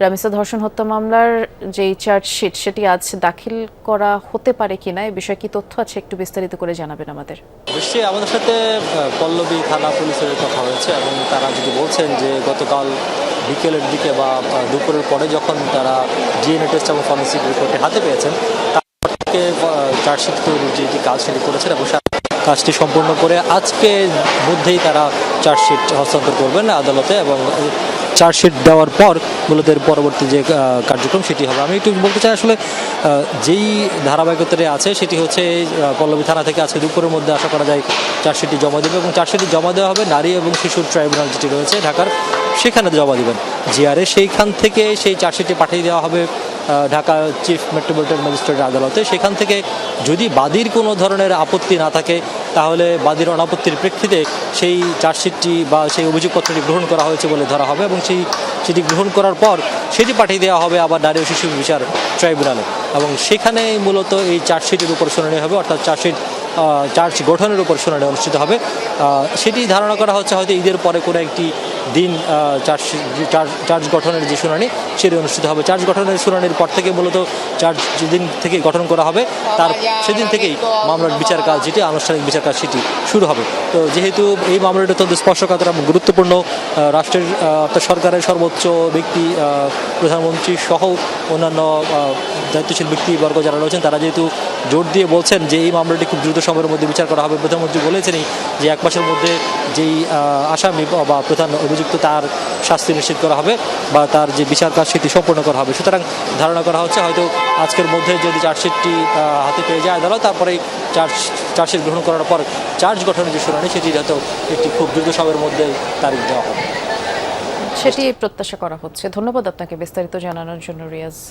রামিসা ধর্ষণ হত্যা মামলার যে চার্জশিট সেটি আজ দাখিল করা হতে পারে কিনা এই বিষয়ে কি তথ্য আছে একটু বিস্তারিত করে জানাবেন আমাদের। অবশ্যই আমাদের সাথে পল্লবী থানা পুলিশের কথা হয়েছে এবং তারা যদি বলছেন যে গতকাল বিকেলের দিকে বা দুপুরের পরে যখন তারা ডিএনএ টেস্ট এবং ফরেন্সিক রিপোর্টে হাতে পেয়েছেন তারপর থেকে চার্জশিট তৈরির যে কাজ সেটি করেছেন এবং কাজটি সম্পূর্ণ করে আজকে মধ্যেই তারা চার্জশিট হস্তান্তর করবেন আদালতে এবং চার্জশিট দেওয়ার পর মূলত এর পরবর্তী যে কার্যক্রম সেটি হবে। আমি একটু বলতে চাই আসলে যেই ধারাবাহিকতায় আছে সেটি হচ্ছে পল্লবী থানা থেকে আজকে দুপুরের মধ্যে আশা করা যায় চার্জশিটটি জমা দেবে এবং চার্জশিটটি জমা দেওয়া হবে নারী এবং শিশুর ট্রাইব্যুনাল যেটি রয়েছে ঢাকার সেখানে জমা দেবেন জিআরএ, সেইখান থেকে সেই চার্জশিটটি পাঠিয়ে দেওয়া হবে ঢাকা চিফ মেট্রোপলিটন ম্যাজিস্ট্রেট আদালতে। সেখান থেকে যদি বাদীর কোনো ধরনের আপত্তি না থাকে তাহলে বাদীর অনাপত্তির প্রেক্ষিতে সেই চার্জশিটটি বা সেই অভিযোগপত্রটি গ্রহণ করা হয়েছে বলে ধরা হবে এবং সেটি গ্রহণ করার পর সেটি পাঠিয়ে দেওয়া হবে আবার নারী ও শিশু বিচার ট্রাইব্যুনালে এবং সেখানে মূলত এই চার্জশিটের উপর শুনানি হবে, অর্থাৎ চার্জ গঠনের উপর শুনানি অনুষ্ঠিত হবে। সেটি ধারণা করা হচ্ছে হয়তো ঈদের পরে কোনো একটি দিন চার্জ গঠনের যে শুনানি সেটি অনুষ্ঠিত হবে। চার্জ গঠনের শুনানির পর থেকে মূলত চার্জ যেদিন থেকে গঠন করা হবে তার সেদিন থেকেই মামলার বিচার কাজ যেটি আনুষ্ঠানিক বিচার কাজ সেটি শুরু হবে। তো যেহেতু এই মামলাটি অত্যন্ত স্পর্শকাতর এবং গুরুত্বপূর্ণ, রাষ্ট্রের অর্থাৎ সরকারের সর্বোচ্চ ব্যক্তি প্রধানমন্ত্রী সহ অন্যান্য দায়িত্বশীল ব্যক্তিবর্গ যারা রয়েছেন তারা যেহেতু জোর দিয়ে বলছেন যে এই মামলাটি খুব দ্রুত সময়ের মধ্যে বিচার করা হবে। প্রধানমন্ত্রী বলেছেনই যে 1 মাসের মধ্যে যেই আসামি বা প্রধান অভিযুক্ত তার শাস্তি নিশ্চিত করা হবে বা তার যে বিচার কাজ সেটি সম্পন্ন করা হবে। সুতরাং ধারণা করা হচ্ছে হয়তো আজকের মধ্যে যদি চার্জশিটটি হাতে পেয়ে যায় আদালত তারপরেই চার্জশিট গ্রহণ করার পর চার্জ গঠনের যে শুনানি সেটি হয়তো একটি খুব দ্রুত সময়ের মধ্যে তারিখ দেওয়া হবে, সেটি প্রত্যাশা করা হচ্ছে। ধন্যবাদ আপনাকে বিস্তারিত জানানোর জন্য রিয়াজ।